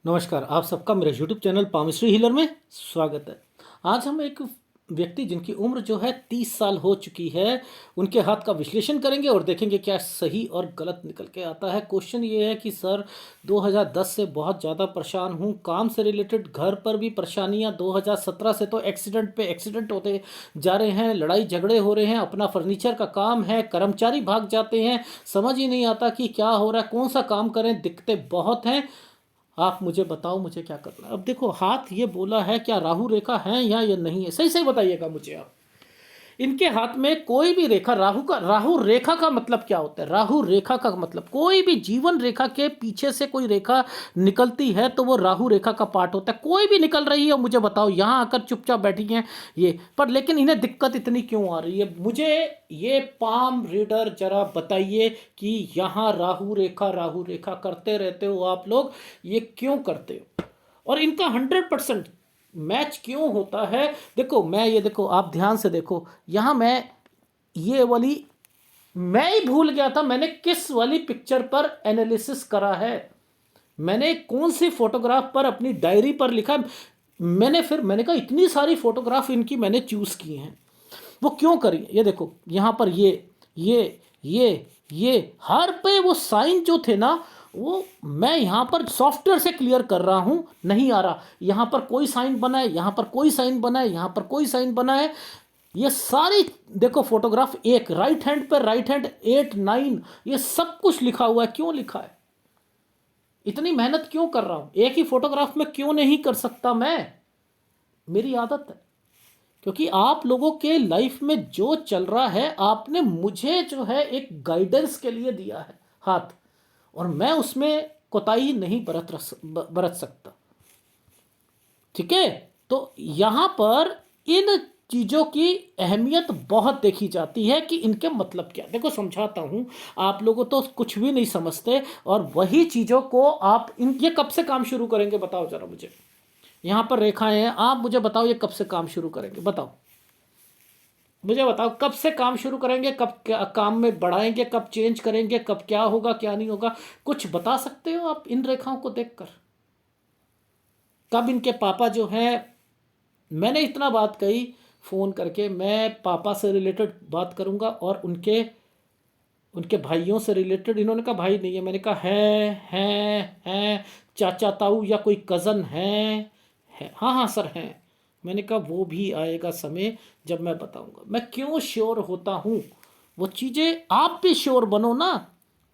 नमस्कार, आप सबका मेरे यूट्यूब चैनल पामिस्ट्री हीलर में स्वागत है। आज हम एक व्यक्ति जिनकी उम्र जो है 30 साल हो चुकी है, उनके हाथ का विश्लेषण करेंगे और देखेंगे क्या सही और गलत निकल के आता है। क्वेश्चन ये है कि सर 2010 से बहुत ज़्यादा परेशान हूँ, काम से रिलेटेड, घर पर भी परेशानियाँ। 2017 से तो एक्सीडेंट पे एक्सीडेंट होते जा रहे हैं, लड़ाई झगड़े हो रहे हैं, अपना फर्नीचर का काम है, कर्मचारी भाग जाते हैं, समझ ही नहीं आता कि क्या हो रहा है, कौन सा काम करें, दिक्कतें बहुत हैं। आप मुझे बताओ मुझे क्या करना है। अब देखो, हाथ ये बोला है, क्या राहु रेखा है या ये नहीं है, सही सही बताइएगा मुझे आप। इनके हाथ में कोई भी रेखा, राहु रेखा का मतलब क्या होता है? राहु रेखा का मतलब कोई भी जीवन रेखा के पीछे से कोई रेखा निकलती है तो वो राहु रेखा का पार्ट होता है। कोई भी निकल रही है, मुझे बताओ, यहां आकर चुपचाप बैठी हैं ये पर, लेकिन इन्हें दिक्कत इतनी क्यों आ रही है? मुझे ये पाम रीडर जरा बताइए कि यहां राहु रेखा करते रहते हो आप लोग, ये क्यों करते हो और इनका 100% मैच क्यों होता है? देखो, मैं ये देखो, आप ध्यान से देखो, यहां मैं ये वाली, मैं ही भूल गया था मैंने किस वाली पिक्चर पर एनालिसिस करा है, मैंने कौन सी फोटोग्राफ पर अपनी डायरी पर लिखा। मैंने कहा इतनी सारी फोटोग्राफ इनकी मैंने चूज की हैं, वो क्यों करी? ये देखो, यहां पर ये ये ये हर पे वो साइन जो थे ना, वो मैं यहां पर सॉफ्टवेयर से क्लियर कर रहा हूं, नहीं आ रहा। यहां पर कोई साइन बना है, यहां पर कोई साइन बना है, यहां पर कोई साइन बना है। ये सारी देखो फोटोग्राफ, एक राइट हैंड पर राइट हैंड 8 9, ये सब कुछ लिखा हुआ है। क्यों लिखा है? इतनी मेहनत क्यों कर रहा हूं? एक ही फोटोग्राफ में क्यों नहीं कर सकता मैं? मेरी आदत है, क्योंकि आप लोगों के लाइफ में जो चल रहा है, आपने मुझे जो है एक गाइडेंस के लिए दिया है हाथ, और मैं उसमें कोताही नहीं बरत सकता। ठीक है? तो यहां पर इन चीज़ों की अहमियत बहुत देखी जाती है कि इनके मतलब क्या। देखो, समझाता हूं, आप लोगों तो कुछ भी नहीं समझते, और वही चीज़ों को आप ये कब से काम शुरू करेंगे बताओ जरा मुझे। यहां पर रेखाएं हैं, आप मुझे बताओ ये कब से काम शुरू करेंगे? बताओ मुझे, बताओ कब से काम शुरू करेंगे, कब क्या काम में बढ़ाएंगे, कब चेंज करेंगे, कब क्या होगा क्या नहीं होगा? कुछ बता सकते हो आप इन रेखाओं को देखकर? कब इनके पापा जो हैं, मैंने इतना बात कही फ़ोन करके, मैं पापा से रिलेटेड बात करूंगा और उनके उनके भाइयों से रिलेटेड। इन्होंने कहा भाई नहीं है, मैंने कहा है चाचा ताऊ या कोई कज़न है, हाँ हाँ सर हैं। मैंने कहा वो भी आएगा समय जब मैं बताऊंगा। मैं क्यों श्योर होता हूँ? वो चीज़ें आप भी श्योर बनो ना।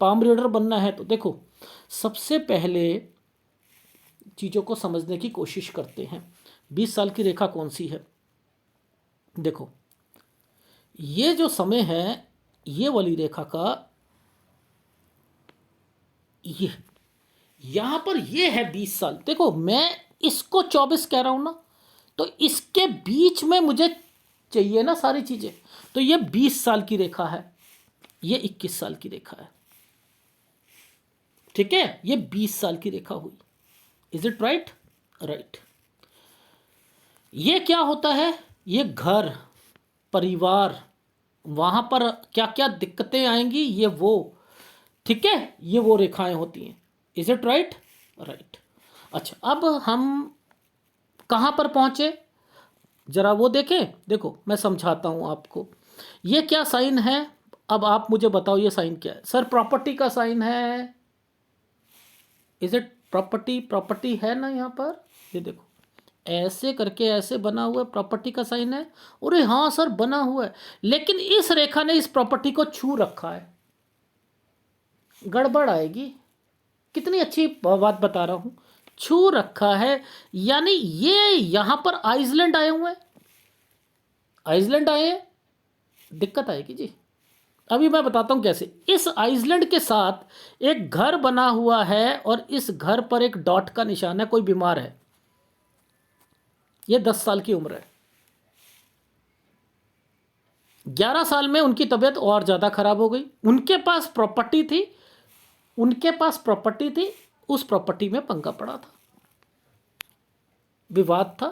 पाम रीडर बनना है तो देखो, सबसे पहले चीज़ों को समझने की कोशिश करते हैं। 20 साल की रेखा कौन सी है? देखो, ये जो समय है, ये वाली रेखा का, ये यहां पर ये है 20 साल। देखो, मैं इसको 24 कह रहा हूं ना, तो इसके बीच में मुझे चाहिए ना सारी चीजें। तो ये 20 साल की रेखा है, ये 21 साल की रेखा है। ठीक है? ये 20 साल की रेखा हुई। Is it right? राइट। ये क्या होता है? ये घर, परिवार, वहां पर क्या क्या दिक्कतें आएंगी, ये वो, ठीक है, ये वो रेखाएं होती हैं। Is it right? राइट। अच्छा, अब हम कहाँ पर पहुंचे, जरा वो देखें। देखो, मैं समझाता हूं आपको। ये क्या साइन है? अब आप मुझे बताओ ये साइन क्या है? सर प्रॉपर्टी का साइन है। Is it property? प्रॉपर्टी है ना यहाँ पर, ये देखो, ऐसे करके ऐसे बना हुआ है, प्रॉपर्टी का साइन है। अरे हाँ सर, बना हुआ है, लेकिन इस रेखा ने इस प्रॉपर्टी को छू रखा है, गड़बड़ आएगी। कितनी अच्छी बात बता रहा हूं, छू रखा है, यानी ये यहां पर आइसलैंड आए हुए हैं, आइसलैंड आए हैं, दिक्कत आएगी जी। अभी मैं बताता हूं कैसे। इस आइसलैंड के साथ एक घर बना हुआ है, और इस घर पर एक डॉट का निशान है, कोई बीमार है। ये 10 साल की उम्र है। 11 साल में उनकी तबीयत और ज़्यादा खराब हो गई। उनके पास प्रॉपर्टी थी, उनके पास प्रॉपर्टी थी, उस प्रॉपर्टी में पंगा पड़ा था, विवाद था।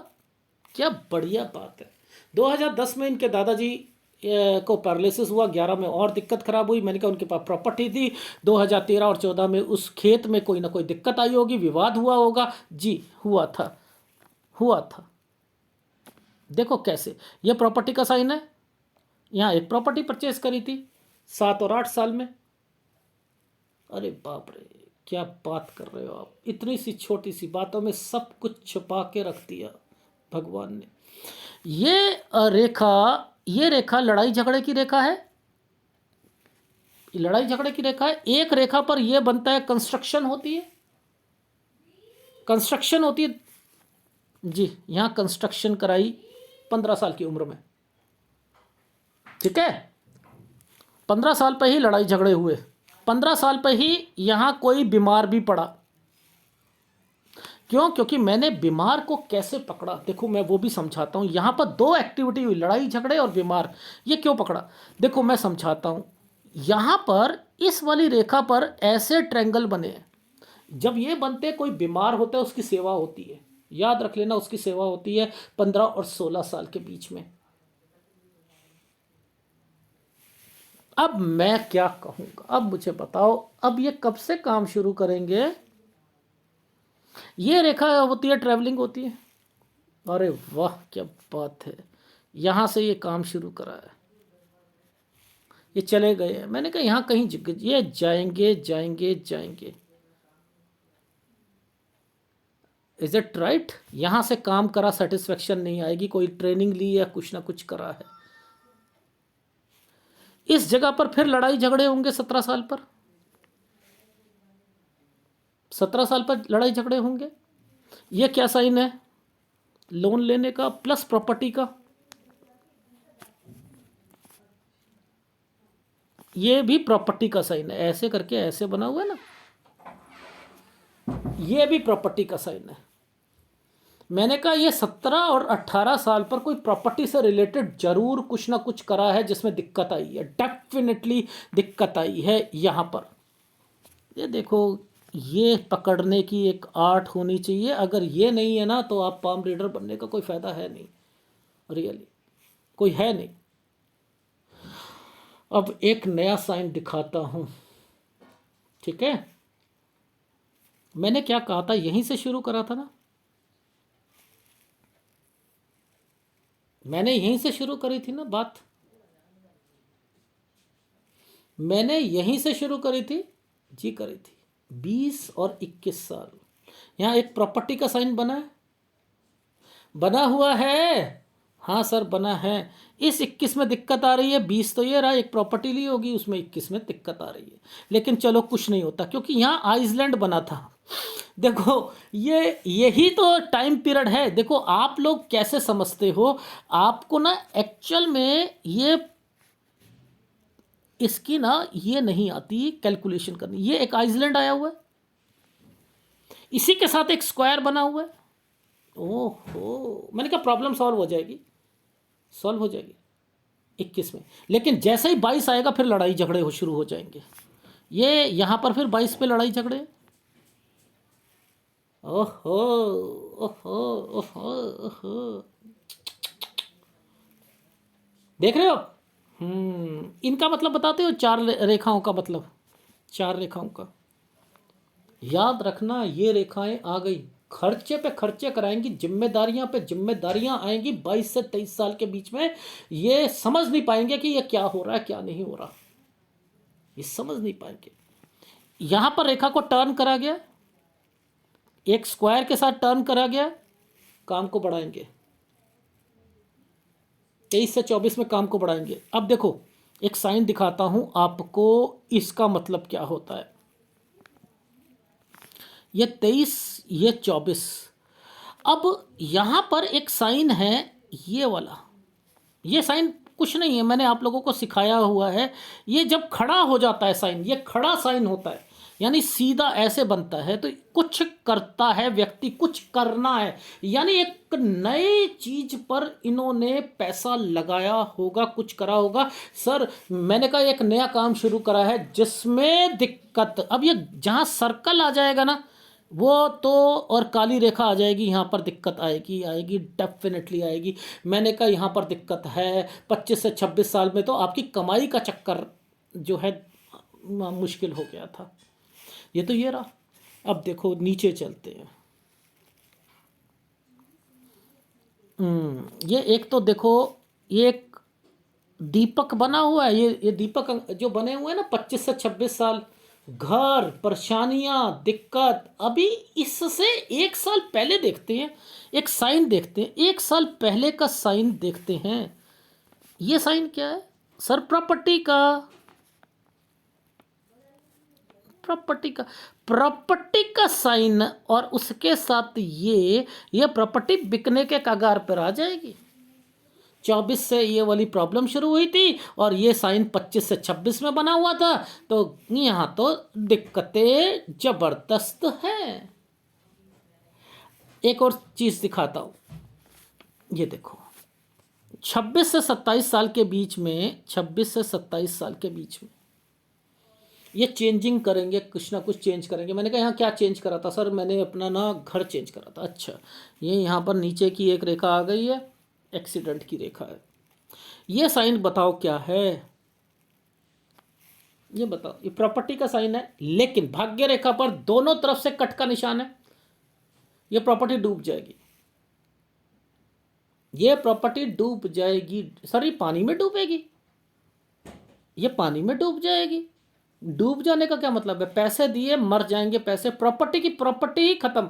क्या बढ़िया बात है। 2010 में इनके दादाजी को पैरालिसिस हुआ, 11 में और दिक्कत खराब हुई। मैंने कहा उनके पास प्रॉपर्टी थी, 2013 और 14 में उस खेत में कोई ना कोई दिक्कत आई होगी, विवाद हुआ होगा। जी हुआ था, हुआ था। देखो कैसे, ये प्रॉपर्टी का साइन है। यहाँ एक प्रॉपर्टी परचेज करी थी 7 और 8 साल में। अरे बाप रे, क्या बात कर रहे हो आप, इतनी सी छोटी सी बातों में सब कुछ छुपा के रख दिया भगवान ने। ये रेखा लड़ाई झगड़े की रेखा है, लड़ाई झगड़े की रेखा है। एक रेखा पर यह बनता है कंस्ट्रक्शन होती है, कंस्ट्रक्शन होती है। जी, यहां कंस्ट्रक्शन कराई 15 साल की उम्र में, ठीक है। 15 साल पर ही लड़ाई झगड़े हुए, 15 साल पर ही यहां कोई बीमार भी पड़ा। क्यों? क्योंकि मैंने बीमार को कैसे पकड़ा, देखो मैं वो भी समझाता हूं। यहां पर 2 एक्टिविटी हुई, लड़ाई झगड़े और बीमार। ये क्यों पकड़ा, देखो मैं समझाता हूं। यहां पर इस वाली रेखा पर ऐसे ट्रायंगल बने हैं, जब ये बनते कोई बीमार होता है उसकी सेवा होती है, याद रख लेना, उसकी सेवा होती है 15 और 16 साल के बीच में। अब मैं क्या कहूँगा, अब मुझे बताओ, अब ये कब से काम शुरू करेंगे। ये रेखा होती है, ट्रैवलिंग होती है। अरे वाह क्या बात है, यहाँ से ये काम शुरू करा है, ये चले गए हैं। मैंने कहा यहाँ कहीं ये जाएंगे जाएंगे जाएंगे। Is it right? यहाँ से काम करा, सेटिस्फेक्शन नहीं आएगी, कोई ट्रेनिंग ली या कुछ ना कुछ करा है। इस जगह पर फिर लड़ाई झगड़े होंगे 17 साल पर, 17 साल पर लड़ाई झगड़े होंगे। ये क्या साइन है, लोन लेने का प्लस प्रॉपर्टी का। ये भी प्रॉपर्टी का साइन है, ऐसे करके ऐसे बना हुआ है ना, ये भी प्रॉपर्टी का साइन है। मैंने कहा ये 17 और 18 साल पर कोई प्रॉपर्टी से रिलेटेड जरूर कुछ ना कुछ करा है जिसमें दिक्कत आई है, डेफिनेटली दिक्कत आई है यहाँ पर। ये देखो, ये पकड़ने की एक आर्ट होनी चाहिए। अगर ये नहीं है ना तो आप पाम रीडर बनने का कोई फ़ायदा है नहीं, रियली कोई है नहीं। अब एक नया साइन दिखाता हूँ, ठीक है। मैंने क्या कहा था, यहीं से शुरू करा था ना, मैंने यहीं से शुरू करी थी ना बात, मैंने यहीं से शुरू करी थी जी, करी थी। 20 और 21 साल, यहाँ एक प्रॉपर्टी का साइन बना है, बना हुआ है। हाँ सर बना है। इस 21 में दिक्कत आ रही है, 20 तो ये रहा, एक प्रॉपर्टी ली होगी उसमें 21 में दिक्कत आ रही है। लेकिन चलो कुछ नहीं होता, क्योंकि यहाँ आइसलैंड बना था। देखो ये यही तो टाइम पीरियड है। देखो आप लोग कैसे समझते हो, आपको ना एक्चुअल में ये इसकी ना ये नहीं आती कैलकुलेशन करनी। ये एक आइसलैंड आया हुआ है, इसी के साथ एक स्क्वायर बना हुआ है। ओहो, मैंने कहा प्रॉब्लम सॉल्व हो जाएगी, सॉल्व हो जाएगी 21 में। लेकिन जैसे ही 22 आएगा फिर लड़ाई झगड़े हो शुरू हो जाएंगे। ये यहाँ पर फिर 22 पे लड़ाई झगड़े। ओहो ओहो ओहो ओहो, देख रहे हो। इनका मतलब बताते हो, 4 रेखाओं का मतलब, 4 रेखाओं का याद रखना। ये रेखाएं आ गई, खर्चे पे खर्चे कराएंगी, जिम्मेदारियां पे जिम्मेदारियां आएंगी। 22 से 23 साल के बीच में ये समझ नहीं पाएंगे कि ये क्या हो रहा है क्या नहीं हो रहा, ये समझ नहीं पाएंगे। यहां पर रेखा को टर्न करा गया, एक स्क्वायर के साथ टर्न करा गया, काम को बढ़ाएंगे। 23 से 24 में काम को बढ़ाएंगे। अब देखो एक साइन दिखाता हूं आपको, इसका मतलब क्या होता है। ये 23, ये 24। अब यहां पर एक साइन है ये वाला, ये साइन कुछ नहीं है, मैंने आप लोगों को सिखाया हुआ है। ये जब खड़ा हो जाता है साइन, ये खड़ा साइन होता है, यानी सीधा ऐसे बनता है, तो कुछ करता है व्यक्ति, कुछ करना है, यानी एक नई चीज पर इन्होंने पैसा लगाया होगा, कुछ करा होगा। सर मैंने कहा एक नया काम शुरू करा है जिसमें दिक्कत। अब ये जहां सर्कल आ जाएगा ना, वो तो, और काली रेखा आ जाएगी, यहाँ पर दिक्कत आएगी, आएगी, डेफिनेटली आएगी। मैंने कहा यहाँ पर दिक्कत है। 25 से 26 साल में तो आपकी कमाई का चक्कर जो है मुश्किल हो गया था। ये तो ये रहा। अब देखो नीचे चलते हैं। ये एक तो देखो, ये एक दीपक बना हुआ है। ये दीपक जो बने हुए हैं ना, 25 से 26 साल, घर, परेशानियां, दिक्कत। अभी इससे 1 साल पहले देखते हैं, एक साइन देखते हैं, 1 साल पहले का साइन देखते हैं। ये साइन क्या है सर? प्रॉपर्टी का साइन, और उसके साथ ये प्रॉपर्टी बिकने के कगार पर आ जाएगी। 24 से ये वाली प्रॉब्लम शुरू हुई थी, और ये साइन 25 से 26 में बना हुआ था। तो यहाँ तो दिक्कतें जबरदस्त हैं। एक और चीज दिखाता हूं, ये देखो 26 से 27 साल के बीच में, 26 से 27 साल के बीच में ये चेंजिंग करेंगे, कुछ ना कुछ चेंज करेंगे। मैंने कहा यहाँ क्या चेंज करा था सर? मैंने अपना ना घर चेंज करा था। अच्छा, ये यहाँ पर नीचे की एक रेखा आ गई है, एक्सीडेंट की रेखा है। ये साइन बताओ क्या है? ये बताओ, ये प्रॉपर्टी का साइन है, लेकिन भाग्य रेखा पर दोनों तरफ से कट का निशान है। ये प्रॉपर्टी डूब जाएगी, ये प्रॉपर्टी डूब जाएगी। सर ये पानी में डूबेगी? ये पानी में डूब जाएगी। डूब जाने का क्या मतलब है? पैसे दिए, मर जाएंगे पैसे, प्रॉपर्टी की प्रॉपर्टी ही खत्म।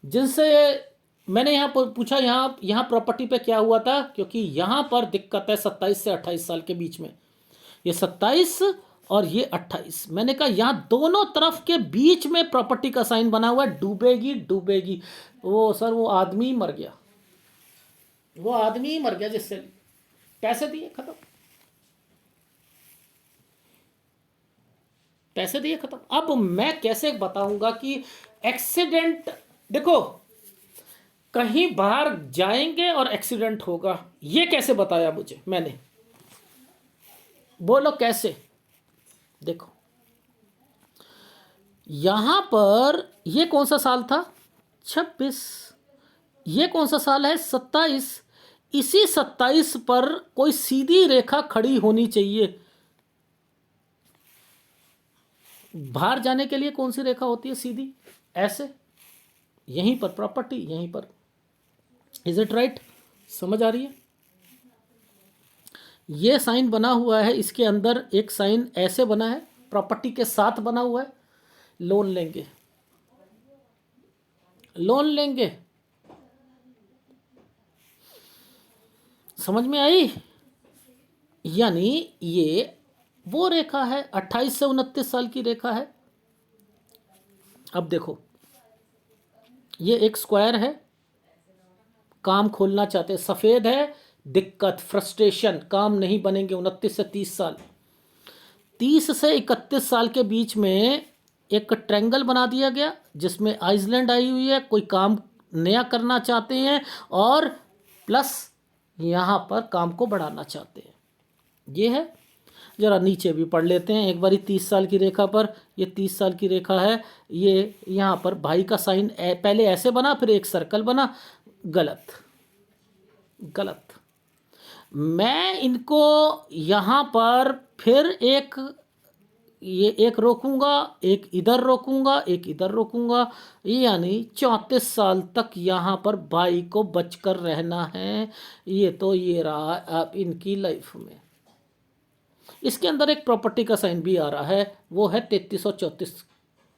जिनसे मैंने यहाँ पर पूछा, यहाँ प्रॉपर्टी पे क्या हुआ था, क्योंकि यहाँ पर दिक्कत है 27 से 28 साल के बीच में। ये 27 और ये 28, मैंने कहा यहाँ दोनों तरफ के बीच में प्रॉपर्टी का साइन बना हुआ है, डूबेगी डूबेगी। वो सर वो आदमी मर गया, वो आदमी मर गया जिससे पैसे दिए, खत्म, पैसे दिए खत्म। अब मैं कैसे बताऊंगा कि एक्सीडेंट, देखो कहीं बाहर जाएंगे और एक्सीडेंट होगा, ये कैसे बताया मुझे मैंने? बोलो कैसे? देखो यहां पर ये कौन सा साल था? 26। ये कौन सा साल है? 27। इसी 27 पर कोई सीधी रेखा खड़ी होनी चाहिए। बाहर जाने के लिए कौन सी रेखा होती है सीधी? ऐसे, यहीं पर प्रॉपर्टी, यहीं पर। Is it right? समझ आ रही है? ये साइन बना हुआ है, इसके अंदर एक साइन ऐसे बना है, प्रॉपर्टी के साथ बना हुआ है। लोन लेंगे, लोन लेंगे, समझ में आई? यानी ये वो रेखा है, 28 से 29 साल की रेखा है। अब देखो ये एक स्क्वायर है, काम खोलना चाहते, सफ़ेद है, दिक्कत, फ्रस्ट्रेशन, काम नहीं बनेंगे। 29 से 30 साल, 30 से 31 साल के बीच में एक ट्रायंगल बना दिया गया, जिसमें आइसलैंड आई हुई है। कोई काम नया करना चाहते हैं, और प्लस यहाँ पर काम को बढ़ाना चाहते हैं। ये है। ज़रा नीचे भी पढ़ लेते हैं एक बारी। 30 साल की रेखा पर, ये 30 साल की रेखा है, ये यहाँ पर भाई का साइन पहले ऐसे बना, फिर एक सर्कल बना। गलत, गलत। मैं इनको यहाँ पर फिर ये एक रोकूंगा, एक इधर रोकूंगा, एक इधर रोकूंगा। यानी 34 साल तक यहाँ पर भाई को बचकर रहना है। ये तो ये रहा आप इनकी लाइफ में। इसके अंदर एक प्रॉपर्टी का साइन भी आ रहा है, वो है 33 और 34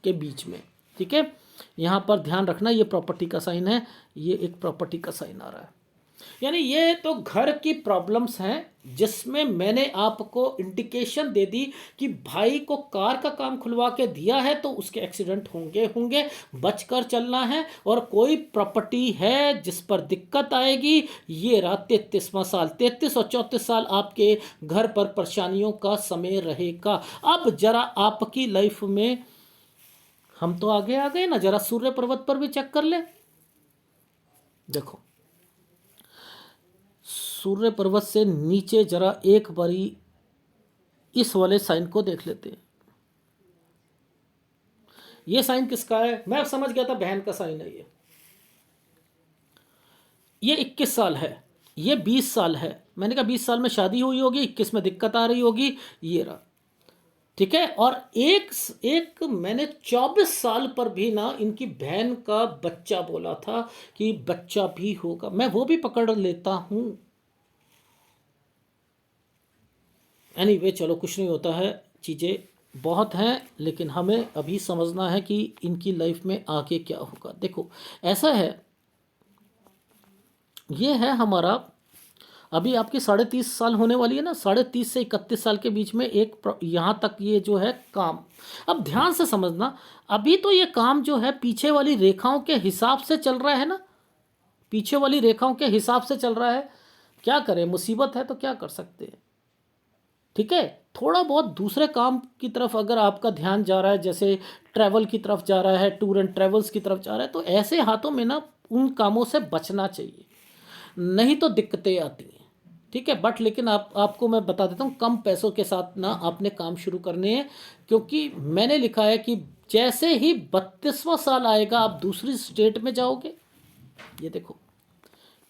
के बीच में। ठीक है, यहाँ पर ध्यान रखना, ये प्रॉपर्टी का साइन है, ये एक प्रॉपर्टी का साइन आ रहा है। यानी ये तो घर की प्रॉब्लम्स हैं, जिसमें मैंने आपको इंडिकेशन दे दी कि भाई को कार का काम खुलवा के दिया है, तो उसके एक्सीडेंट होंगे होंगे, बचकर चलना है। और कोई प्रॉपर्टी है जिस पर दिक्कत आएगी, ये रहा 33वां साल। 33 और 34 साल आपके घर पर परेशानियों का समय रहेगा। अब जरा आपकी लाइफ में हम तो आगे आ गए ना, जरा सूर्य पर्वत पर भी चेक कर ले। देखो सूर्य पर्वत से नीचे जरा एक बारी इस वाले साइन को देख लेते हैं। ये साइन किसका है? मैं अब समझ गया था बहन का साइन है ये 21 साल है, ये 20 साल है। मैंने कहा 20 साल में शादी हुई होगी, 21 में दिक्कत आ रही होगी, ये रहा। ठीक है। और एक एक मैंने 24 साल पर भी ना इनकी बहन का बच्चा बोला था कि बच्चा भी होगा, मैं वो भी पकड़ लेता हूं। एनीवे चलो कुछ नहीं होता है, चीज़ें बहुत हैं, लेकिन हमें अभी समझना है कि इनकी लाइफ में आगे क्या होगा। देखो ऐसा है, ये है हमारा, अभी आपकी 30.5 साल होने वाली है ना, 30.5 से 31 साल के बीच में यहाँ तक ये जो है काम। अब ध्यान से समझना, अभी तो ये काम जो है पीछे वाली रेखाओं के हिसाब से चल रहा है ना, पीछे वाली रेखाओं के हिसाब से चल रहा है। क्या करें, मुसीबत है तो क्या कर सकते हैं। ठीक है। थोड़ा बहुत दूसरे काम की तरफ अगर आपका ध्यान जा रहा है, जैसे ट्रैवल की तरफ जा रहा है, टूर एंड ट्रैवल्स की तरफ जा रहा है, तो ऐसे हाथों में ना उन कामों से बचना चाहिए, नहीं तो दिक्कतें आती हैं। ठीक है। बट लेकिन आपको मैं बता देता हूँ, कम पैसों के साथ ना आपने काम शुरू करने हैं, क्योंकि मैंने लिखा है कि जैसे ही 32वां साल आएगा आप दूसरी स्टेट में जाओगे। ये देखो,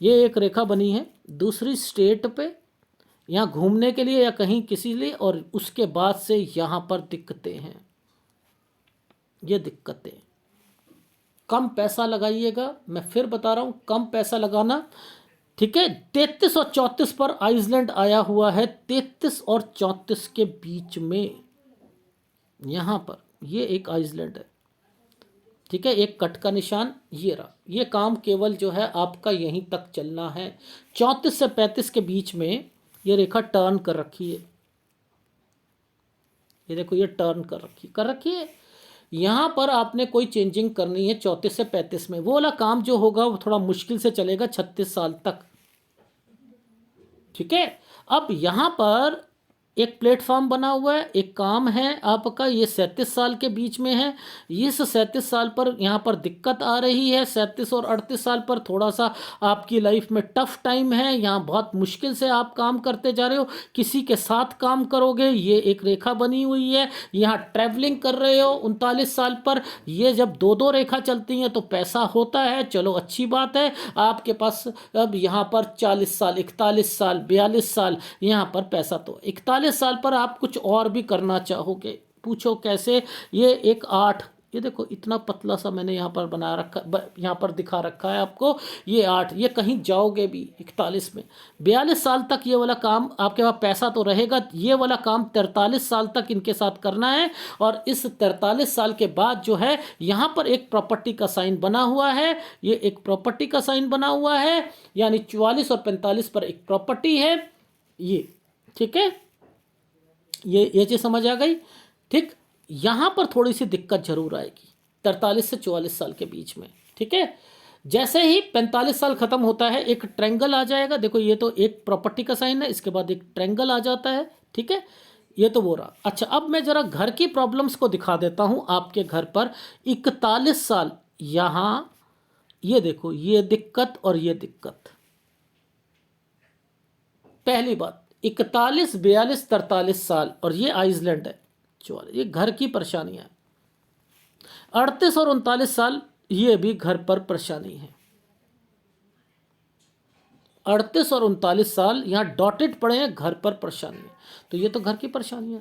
ये एक रेखा बनी है दूसरी स्टेट पे, यहाँ घूमने के लिए या कहीं किसी लिए, और उसके बाद से यहाँ पर दिक्कतें हैं। ये दिक्कतें, कम पैसा लगाइएगा, मैं फिर बता रहा हूँ, कम पैसा लगाना। ठीक है। 33 और 34 पर आइसलैंड आया हुआ है, 33 और 34 के बीच में यहाँ पर ये एक आइसलैंड है। ठीक है। एक कट का निशान ये रहा। ये काम केवल जो है आपका यहीं तक चलना है। 34 से 35 के बीच में ये रेखा टर्न कर रखी है, ये देखो ये टर्न कर रखी है। यहाँ पर आपने कोई चेंजिंग करनी है 34 से 35 में, वो वाला काम जो होगा वो थोड़ा मुश्किल से चलेगा 36 साल तक। ठीक है। अब यहाँ पर एक प्लेटफॉर्म बना हुआ है, एक काम है आपका, ये 37 साल के बीच में है। इस 37 साल पर यहाँ पर दिक्कत आ रही है, 37 और 38 साल पर थोड़ा सा आपकी लाइफ में टफ टाइम है, यहाँ बहुत मुश्किल से आप काम करते जा रहे हो, किसी के साथ काम करोगे, ये एक रेखा बनी हुई है। यहाँ ट्रैवलिंग कर रहे हो 39 साल पर, ये जब दो दो रेखा चलती हैं तो पैसा होता है, चलो अच्छी बात है आपके पास। अब यहाँ पर 40 साल, 41 साल, 42 साल, यहाँ पर पैसा तो 41 साल पर आप कुछ और भी करना चाहोगे। पूछो कैसे। ये एक 8, ये देखो इतना पतला सा मैंने यहाँ पर बना रखा, यहाँ पर दिखा रखा है आपको, ये 8, ये कहीं जाओगे भी 41 में। 42 साल तक ये वाला काम आपके पास पैसा तो रहेगा, ये वाला काम 43 साल तक इनके साथ करना है। और इस 43 साल के बाद जो है यहाँ पर एक प्रॉपर्टी का साइन बना हुआ है, ये एक प्रॉपर्टी का साइन बना हुआ है, यानी 44 और 45 पर एक प्रॉपर्टी है ये। ठीक है। ये चीज़ समझ आ गई। ठीक। यहाँ पर थोड़ी सी दिक्कत जरूर आएगी 43 से 44 साल के बीच में। ठीक है। जैसे ही 45 साल खत्म होता है एक ट्रायंगल आ जाएगा, देखो ये तो एक प्रॉपर्टी का साइन है, इसके बाद एक ट्रायंगल आ जाता है। ठीक है। ये तो वो रहा। अच्छा, अब मैं जरा घर की प्रॉब्लम्स को दिखा देता हूँ आपके घर पर। 41 साल यहाँ, ये देखो ये दिक्कत और ये दिक्कत। पहली बात, 41, 42, 43 साल और ये आइसलैंड है 44, ये घर की परेशानियां। 38 और 39 साल ये भी घर पर परेशानी है। 38 और 39 साल यहाँ डॉटेड पड़े हैं, घर पर परेशानी है, तो ये तो घर की परेशानियां।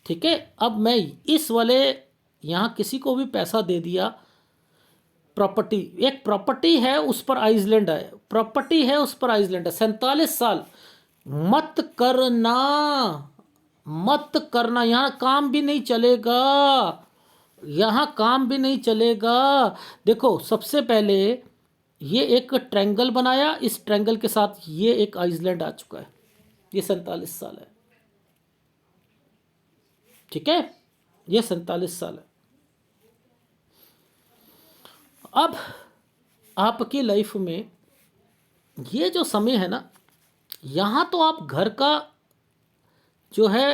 ठीक है। अब मैं इस वाले यहाँ किसी को भी पैसा दे दिया, प्रॉपर्टी, एक प्रॉपर्टी है उस पर आइसलैंड है, प्रॉपर्टी है उस पर आइसलैंड है, 47 साल। मत करना, मत करना, यहाँ काम भी नहीं चलेगा, यहाँ काम भी नहीं चलेगा। देखो सबसे पहले ये एक ट्रायंगल बनाया, इस ट्रायंगल के साथ ये एक आइसलैंड आ चुका है, ये 47 साल है। ठीक है। ये 47 साल है। अब आपकी लाइफ में ये जो समय है ना, यहाँ तो आप घर का जो है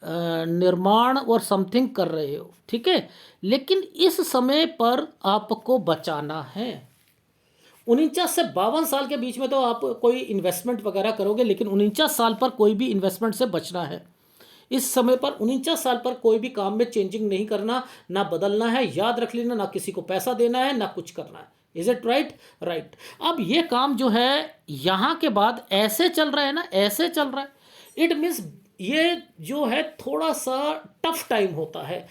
निर्माण और समथिंग कर रहे हो। ठीक है। लेकिन इस समय पर आपको बचाना है। 49 से 52 साल के बीच में तो आप कोई इन्वेस्टमेंट वगैरह करोगे, लेकिन 49 साल पर कोई भी इन्वेस्टमेंट से बचना है। इस समय पर 49 साल पर कोई भी काम में चेंजिंग नहीं करना, ना बदलना है, याद रख लेना, ना किसी को पैसा देना है, ना कुछ करना है। Is it right? राइट। अब ये काम जो है यहां के बाद ऐसे चल रहा है ना, ऐसे चल रहा है, इट मीन्स ये जो है थोड़ा सा टफ टाइम होता है।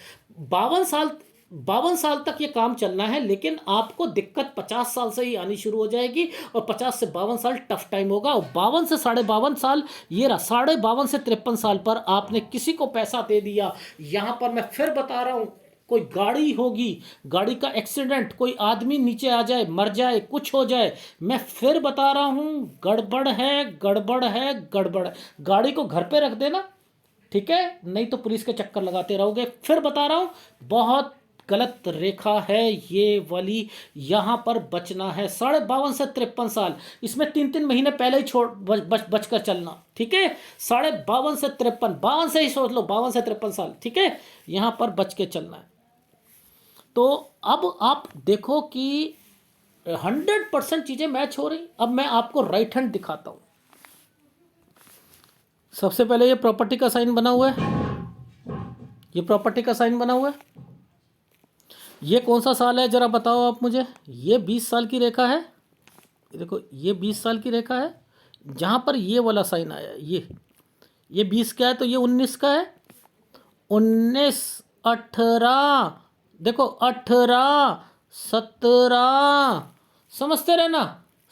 52 साल तक ये काम चलना है, लेकिन आपको दिक्कत 50 साल से ही आनी शुरू हो जाएगी, और 50 से 52 साल टफ टाइम होगा, और 52 से 52.5 साल, ये रहा 52.5 से 53 साल पर आपने किसी को पैसा दे दिया। यहां पर मैं फिर बता रहा हूं, कोई गाड़ी होगी, गाड़ी का एक्सीडेंट, कोई आदमी नीचे आ जाए, मर जाए, कुछ हो जाए, मैं फिर बता रहा हूं, गड़बड़ है, गड़बड़ है, गड़बड़ है। गाड़ी को घर पे रख देना, ठीक है, नहीं तो पुलिस के चक्कर लगाते रहोगे। फिर बता रहा हूं, बहुत गलत रेखा है ये वाली, यहां पर बचना है 52.5 से 53 साल, इसमें 3-3 महीने पहले ही छोड़ बचकर चलना, ठीक है। 52.5 से 53, 52 से ही सोच लो, 52 से 53 साल, ठीक है, यहां पर बच के चलना है। तो अब आप देखो कि 100% चीजें मैच हो रही। अब मैं आपको राइट हैंड दिखाता हूं। सबसे पहले ये प्रॉपर्टी का साइन बना हुआ है, ये प्रॉपर्टी का साइन बना हुआ है। ये कौन सा साल है जरा बताओ आप मुझे? ये 20 साल की रेखा है, देखो ये 20 साल की रेखा है, जहां पर ये वाला साइन आया है, ये 20 का है, तो ये 19 का है, 19, 18, देखो 18, 17, समझते रहना,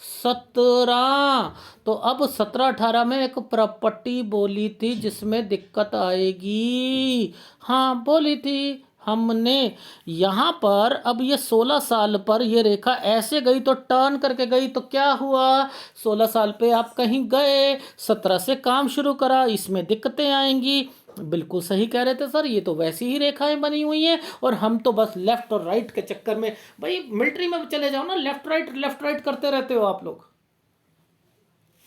17। तो अब 17-18 में एक प्रॉपर्टी बोली थी जिसमें दिक्कत आएगी, हाँ बोली थी हमने। यहाँ पर अब ये 16 साल पर ये रेखा ऐसे गई तो टर्न करके गई, तो क्या हुआ, 16 साल पे आप कहीं गए, 17 से काम शुरू करा, इसमें दिक्कतें आएंगी। बिल्कुल सही कह रहे थे सर, ये तो वैसी ही रेखाएं बनी हुई हैं, और हम तो बस लेफ्ट और राइट के चक्कर में, भाई मिलिट्री में चले जाओ ना, लेफ्ट राइट करते रहते हो आप लोग।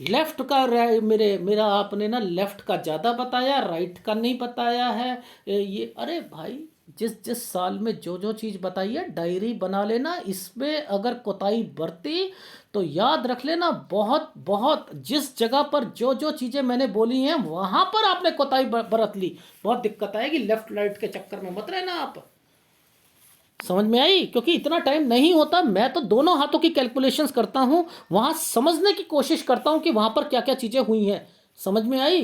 लेफ्ट का मेरा आपने ना लेफ्ट का ज़्यादा बताया, राइट का नहीं बताया है। ये अरे भाई, जिस जिस साल में जो जो चीज़ बताई है डायरी बना लेना, इसमें अगर कोताही बरती तो याद रख लेना, बहुत बहुत जिस जगह पर जो जो चीज़ें मैंने बोली हैं वहाँ पर आपने कोताही बरत ली, बहुत दिक्कत आएगी। लेफ्ट राइट के चक्कर में मत रहना आप। समझ में आई? क्योंकि इतना टाइम नहीं होता, मैं तो दोनों हाथों की कैलकुलेशंस करता हूं, वहां समझने की कोशिश करता हूं कि वहां पर क्या क्या चीजें हुई हैं। समझ में आई?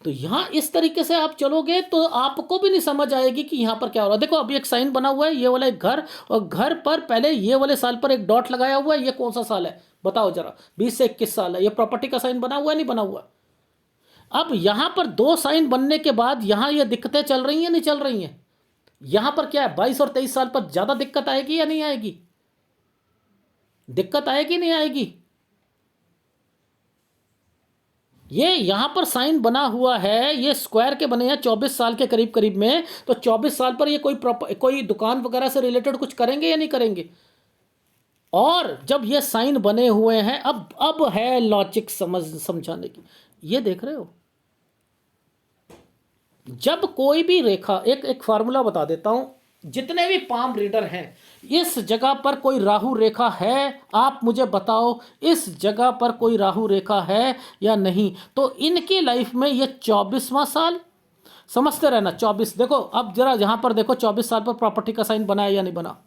तो यहां इस तरीके से आप चलोगे तो आपको भी नहीं समझ आएगी कि यहां पर क्या हो रहा है। देखो अभी एक साइन बना हुआ है, ये वाला एक घर, और घर पर पहले ये वाले साल पर एक डॉट लगाया हुआ है, ये कौन सा साल है बताओ जरा? 20 से 21 साल है। ये प्रॉपर्टी का साइन बना हुआ है, नहीं बना हुआ? अब यहां पर 2 साइन बनने के बाद यहां ये दिक्कतें चल रही हैं, नहीं चल रही हैं? यहां पर क्या है, 22 और 23 साल पर ज्यादा दिक्कत आएगी या नहीं आएगी? दिक्कत आएगी नहीं आएगी? ये यहां पर साइन बना हुआ है, ये स्क्वायर के बने हैं 24 साल के करीब करीब में, तो 24 साल पर ये कोई दुकान वगैरह से रिलेटेड कुछ करेंगे या नहीं करेंगे? और जब ये साइन बने हुए हैं, अब है लॉजिक समझाने की। ये देख रहे हो, जब कोई भी रेखा, एक फार्मूला बता देता हूं, जितने भी पाम रीडर हैं, इस जगह पर कोई राहु रेखा है, आप मुझे बताओ इस जगह पर कोई राहु रेखा है या नहीं? तो इनकी लाइफ में ये 24वां साल, समझते रहना 24। देखो अब जरा यहां पर देखो 24 साल पर प्रॉपर्टी का साइन बना है या नहीं बना?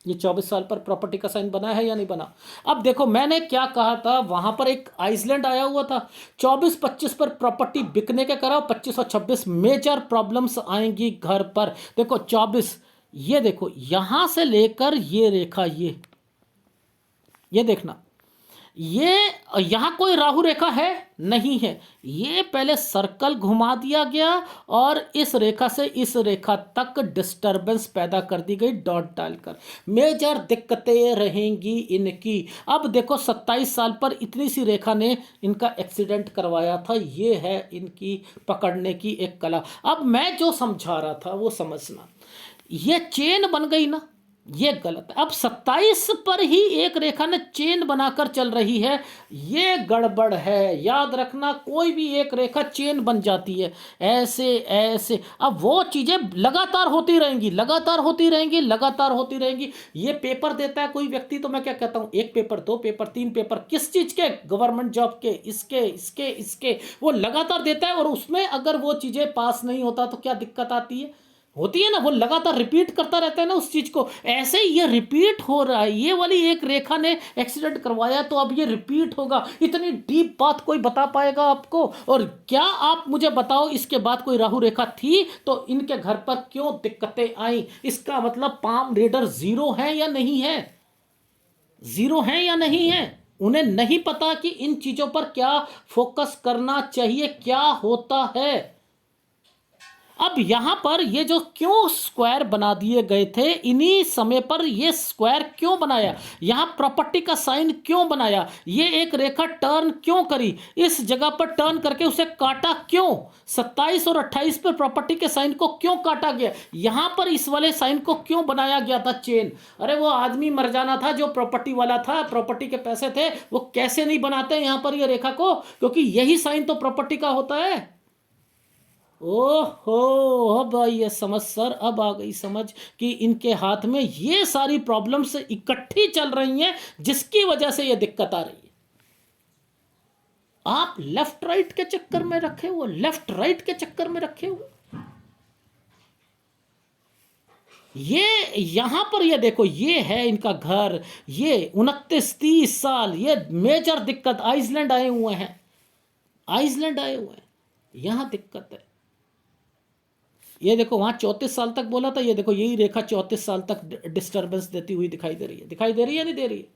ये 24 साल पर प्रॉपर्टी का साइन बना है या नहीं बना? अब देखो मैंने क्या कहा था, वहां पर एक आइसलैंड आया हुआ था, 24-25 पर प्रॉपर्टी बिकने के कराओ, 25 और 26 मेजर प्रॉब्लम्स आएंगी घर पर। देखो 24, ये देखो यहां से लेकर ये रेखा, ये देखना, ये यहां कोई राहु रेखा है नहीं है, ये पहले सर्कल घुमा दिया गया और इस रेखा से इस रेखा तक डिस्टरबेंस पैदा कर दी गई डॉट डालकर। मेजर दिक्कतें रहेंगी इनकी। अब देखो 27 साल पर इतनी सी रेखा ने इनका एक्सीडेंट करवाया था, ये है इनकी पकड़ने की एक कला। अब मैं जो समझा रहा था वो समझना, ये चेन बन गई ना, ये गलत है। अब 27 पर ही एक रेखा ने चेन बनाकर चल रही है, ये गड़बड़ है। याद रखना, कोई भी एक रेखा चेन बन जाती है ऐसे ऐसे। अब वो चीजें लगातार होती रहेंगी, लगातार होती रहेंगी, लगातार होती रहेंगी। ये पेपर देता है कोई व्यक्ति, तो मैं क्या कहता हूं, एक पेपर, दो पेपर, तीन पेपर, किस चीज के, गवर्नमेंट जॉब के, इसके इसके इसके, वो लगातार देता है। और उसमें अगर वो चीजें पास नहीं होता तो क्या दिक्कत आती है, होती है ना, वो लगातार रिपीट करता रहता है ना उस चीज को। ऐसे ही ये रिपीट हो रहा है, ये वाली एक रेखा ने एक्सीडेंट करवाया तो अब ये रिपीट होगा। इतनी डीप बात कोई बता पाएगा आपको? और क्या आप मुझे बताओ, इसके बाद कोई राहु रेखा थी तो इनके घर पर क्यों दिक्कतें आई? इसका मतलब पाम रीडर जीरो है या नहीं है, जीरो है या नहीं है? उन्हें नहीं पता कि इन चीजों पर क्या फोकस करना चाहिए, क्या होता है। अब यहां पर ये जो क्यों स्क्वायर बना दिए गए थे, इन्हीं समय पर ये स्क्वायर क्यों बनाया, यहां प्रॉपर्टी का साइन क्यों बनाया, ये एक रेखा टर्न क्यों करी, इस जगह पर टर्न करके उसे काटा क्यों, 27 और 28 पर प्रॉपर्टी के साइन को क्यों काटा गया, यहां पर इस वाले साइन को क्यों बनाया गया था चेन? अरे वो आदमी मर जाना था जो प्रॉपर्टी वाला था, प्रॉपर्टी के पैसे थे, वो कैसे नहीं बनाते यहां पर ये रेखा को, क्योंकि यही साइन तो प्रॉपर्टी का होता है। ओहो, अब आई है समझ सर, अब आ गई समझ कि इनके हाथ में ये सारी प्रॉब्लम्स इकट्ठी चल रही हैं जिसकी वजह से ये दिक्कत आ रही है। आप लेफ्ट राइट के चक्कर में रखे हुए, लेफ्ट राइट के चक्कर में रखे हुए। ये यहां पर ये देखो, ये है इनका घर, ये 29-30 साल, ये मेजर दिक्कत। आइसलैंड आए हुए हैं, आइसलैंड आए हुए हैं, यहां दिक्कत है। ये देखो वहां 34 साल तक बोला था, ये देखो यही रेखा 34 साल तक डिस्टर्बेंस देती हुई दिखाई दे रही है, दिखाई दे रही है नहीं दे रही है?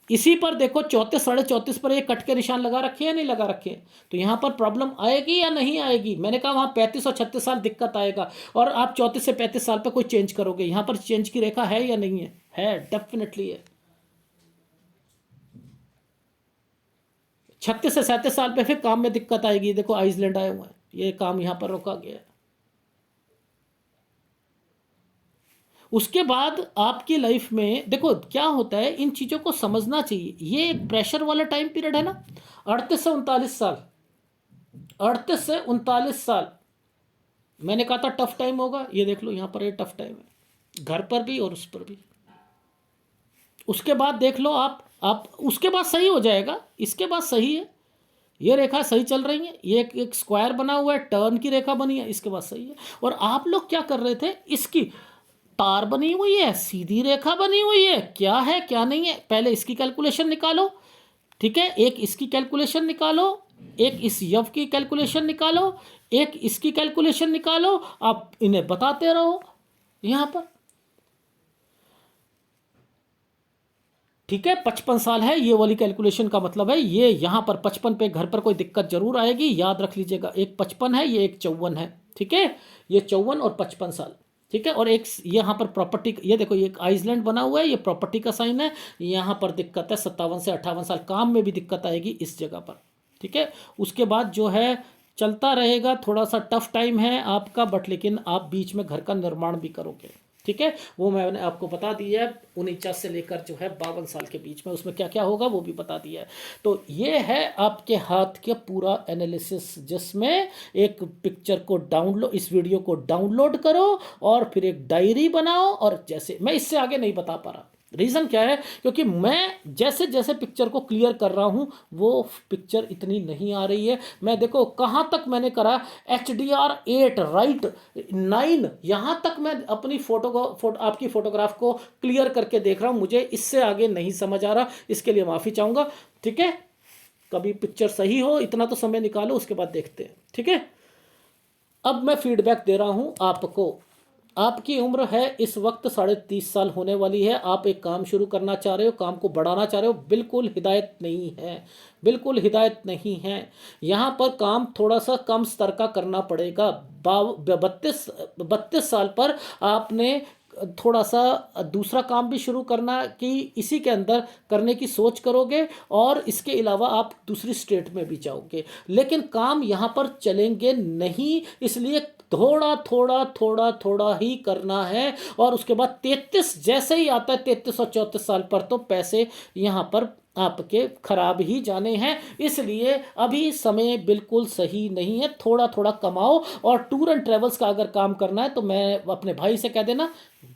इसी पर देखो 34, 34.5 पर ये कट के निशान लगा रखे हैं, नहीं लगा रखे हैं? तो यहां पर प्रॉब्लम आएगी या नहीं आएगी? मैंने कहा वहां 35 और 36 साल दिक्कत आएगा, और आप 34 से 35 साल पर कोई चेंज करोगे, यहां पर चेंज की रेखा है या नहीं है? है, डेफिनेटली है। 36 से 37 साल पे फिर काम में दिक्कत आएगी। देखो आइसलैंड आए हुए हैं, ये काम यहां पर रोका गया है। उसके बाद आपकी लाइफ में देखो क्या होता है, इन चीज़ों को समझना चाहिए। ये एक प्रेशर वाला टाइम पीरियड है ना, 38 से 39 साल, 38 से 39 साल। मैंने कहा था टफ टाइम होगा, ये देख लो यहाँ पर ये टफ टाइम है, घर पर भी और उस पर भी। उसके बाद देख लो आप उसके बाद सही हो जाएगा, इसके बाद सही है, ये रेखा सही चल रही है, ये एक स्क्वायर बना हुआ है, टर्न की रेखा बनी है, इसके बाद सही है। और आप लोग क्या कर रहे थे, इसकी तार बनी हुई है, सीधी रेखा बनी हुई है, क्या है क्या नहीं है, पहले इसकी कैलकुलेशन निकालो, ठीक है, एक इसकी कैलकुलेशन निकालो, एक इस यव की कैलकुलेशन निकालो, एक इसकी कैलकुलेशन निकालो, आप इन्हें बताते रहो यहां पर। ठीक है, 55 साल है, ये वाली कैलकुलेशन का मतलब है ये यहां पर 55 पे घर पर कोई दिक्कत जरूर आएगी, याद रख लीजिएगा। एक 55 है, ये एक 54 है, ठीक है, ये 54 और 55 साल, ठीक है। और एक यहाँ पर प्रॉपर्टी, ये देखो ये एक आइसलैंड बना हुआ है, ये प्रॉपर्टी का साइन है, यहाँ पर दिक्कत है 57 से 58 साल, काम में भी दिक्कत आएगी इस जगह पर, ठीक है। उसके बाद जो है चलता रहेगा, थोड़ा सा टफ टाइम है आपका, बट लेकिन आप बीच में घर का निर्माण भी करोगे, ठीक है। वो मैंने आपको बता दिया है, 49 से लेकर जो है 52 साल के बीच में उसमें क्या क्या होगा वो भी बता दिया है। तो ये है आपके हाथ के पूरा एनालिसिस, जिसमें एक पिक्चर को डाउनलोड, इस वीडियो को डाउनलोड करो और फिर एक डायरी बनाओ। और जैसे मैं इससे आगे नहीं बता पा रहा, रीज़न क्या है, क्योंकि मैं जैसे जैसे पिक्चर को क्लियर कर रहा हूँ वो पिक्चर इतनी नहीं आ रही है। मैं देखो कहाँ तक मैंने करा, HDR8 राइट 9, यहाँ तक मैं अपनी आपकी फ़ोटोग्राफ को क्लियर करके देख रहा हूँ। मुझे इससे आगे नहीं समझ आ रहा, इसके लिए माफ़ी चाहूँगा, ठीक है। कभी पिक्चर सही हो, इतना तो समय निकालो, उसके बाद देखते हैं, ठीक है। अब मैं फीडबैक दे रहा हूँ आपको। आपकी उम्र है इस वक्त 30.5 साल होने वाली है, आप एक काम शुरू करना चाह रहे हो, काम को बढ़ाना चाह रहे हो, बिल्कुल हिदायत नहीं है, बिल्कुल हिदायत नहीं है। यहाँ पर काम थोड़ा सा कम स्तर का करना पड़ेगा। 32 साल पर आपने थोड़ा सा दूसरा काम भी शुरू करना कि इसी के अंदर करने की सोच करोगे, और इसके अलावा आप दूसरी स्टेट में भी जाओगे, लेकिन काम यहाँ पर चलेंगे नहीं, इसलिए थोड़ा थोड़ा थोड़ा थोड़ा ही करना है। और उसके बाद 33 जैसे ही आता है, 33 और 34 साल पर तो पैसे यहाँ पर आपके खराब ही जाने हैं। इसलिए अभी समय बिल्कुल सही नहीं है, थोड़ा थोड़ा कमाओ। और टूर एंड ट्रेवल्स का अगर काम करना है तो मैं अपने भाई से कह देना,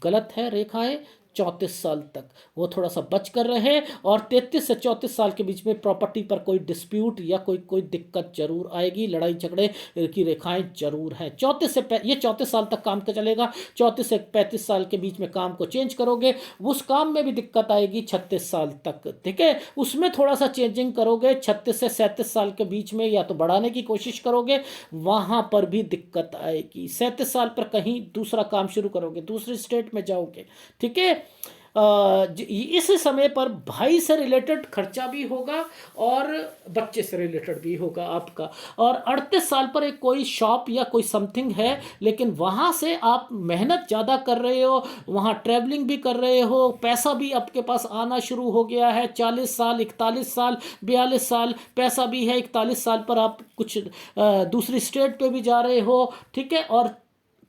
गलत है रेखाएं, 34 साल तक वो थोड़ा सा बच कर रहे। और 33 से 34 साल के बीच में प्रॉपर्टी पर कोई डिस्प्यूट या कोई कोई दिक्कत जरूर आएगी, लड़ाई झगड़े की रेखाएं जरूर हैं। 34 से ये 34 साल तक काम का चलेगा, 34 से 35 साल के बीच में काम को चेंज करोगे, उस काम में भी दिक्कत आएगी 36 साल तक, ठीक है, उसमें थोड़ा सा चेंजिंग करोगे। 36 से 37 साल के बीच में या तो बढ़ाने की कोशिश करोगे, वहां पर भी दिक्कत आएगी। 37 साल पर कहीं दूसरा काम शुरू करोगे, दूसरी स्टेट में जाओगे, ठीक है। इस समय पर भाई से रिलेटेड खर्चा भी होगा और बच्चे से रिलेटेड भी होगा आपका। और 38 साल पर एक कोई शॉप या कोई समथिंग है, लेकिन वहाँ से आप मेहनत ज़्यादा कर रहे हो, वहाँ ट्रैवलिंग भी कर रहे हो, पैसा भी आपके पास आना शुरू हो गया है। 40 साल, 41 साल, 42 साल पैसा भी है। 41 साल पर आप कुछ दूसरी स्टेट पे भी जा रहे हो, ठीक है। और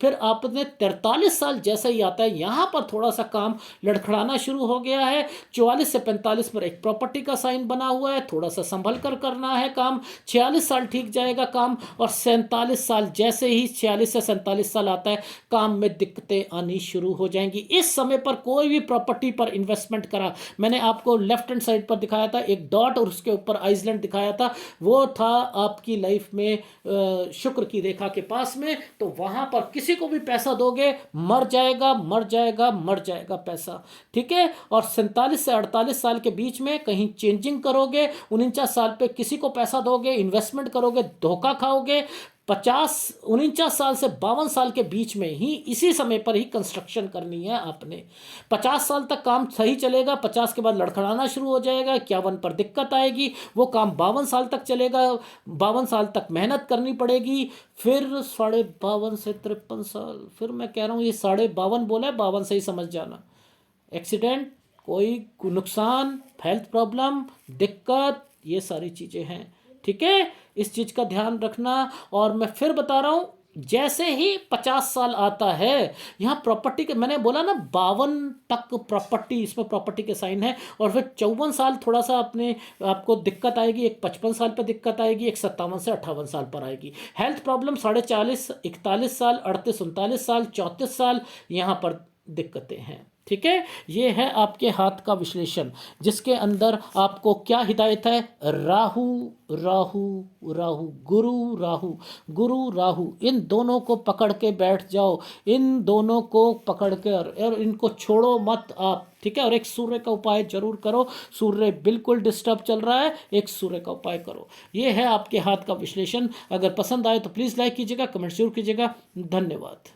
फिर आपने 43 साल जैसे ही आता है, यहाँ पर थोड़ा सा काम लड़खड़ाना शुरू हो गया है। 44 से 45 पर एक प्रॉपर्टी का साइन बना हुआ है, थोड़ा सा संभल कर करना है काम। 46 साल ठीक जाएगा काम। और 47 साल जैसे ही 46 से 47 साल आता है, काम में दिक्कतें आनी शुरू हो जाएंगी। इस समय पर कोई भी प्रॉपर्टी पर इन्वेस्टमेंट करा, मैंने आपको लेफ्ट हैंड साइड पर दिखाया था एक डॉट और उसके ऊपर आइसलैंड दिखाया था, वो था आपकी लाइफ में शुक्र की रेखा के पास में। तो वहां पर किसी को भी पैसा दोगे, मर जाएगा मर जाएगा मर जाएगा पैसा, ठीक है। और 47 से 48 साल के बीच में कहीं चेंजिंग करोगे, 49 साल पे किसी को पैसा दोगे, इन्वेस्टमेंट करोगे, धोखा खाओगे। 49 साल से 52 साल के बीच में ही, इसी समय पर ही कंस्ट्रक्शन करनी है आपने। 50 साल तक काम सही चलेगा, 50 के बाद लड़खड़ाना शुरू हो जाएगा, 51 पर दिक्कत आएगी, वो काम 52 साल तक चलेगा, 52 साल तक मेहनत करनी पड़ेगी। फिर 52.5 से 53 साल, फिर मैं कह रहा हूँ ये 52.5 बोला है, 52 से ही समझ जाना। एक्सीडेंट, कोई नुकसान, हेल्थ प्रॉब्लम, दिक्कत, ये सारी चीज़ें हैं, ठीक है। इस चीज़ का ध्यान रखना। और मैं फिर बता रहा हूँ, जैसे ही 50 साल आता है, यहाँ प्रॉपर्टी के मैंने बोला ना 52 तक प्रॉपर्टी, इसमें प्रॉपर्टी के साइन है। और फिर 54 साल थोड़ा सा अपने आपको दिक्कत आएगी, एक 55 साल पर दिक्कत आएगी, एक 57 से 58 साल पर आएगी। हेल्थ प्रॉब्लम 40.5, 41 साल, 38, 39 साल, 34 साल यहाँ पर दिक्कतें हैं, ठीक है। ये है आपके हाथ का विश्लेषण, जिसके अंदर आपको क्या हिदायत है, राहु राहु राहु, गुरु राहु, गुरु राहु, इन दोनों को पकड़ के बैठ जाओ, इन दोनों को पकड़ के और इनको छोड़ो मत आप, ठीक है। और एक सूर्य का उपाय जरूर करो, सूर्य बिल्कुल डिस्टर्ब चल रहा है, एक सूर्य का उपाय करो। ये है आपके हाथ का विश्लेषण। अगर पसंद आए तो प्लीज़ लाइक कीजिएगा, कमेंट जरूर कीजिएगा। धन्यवाद।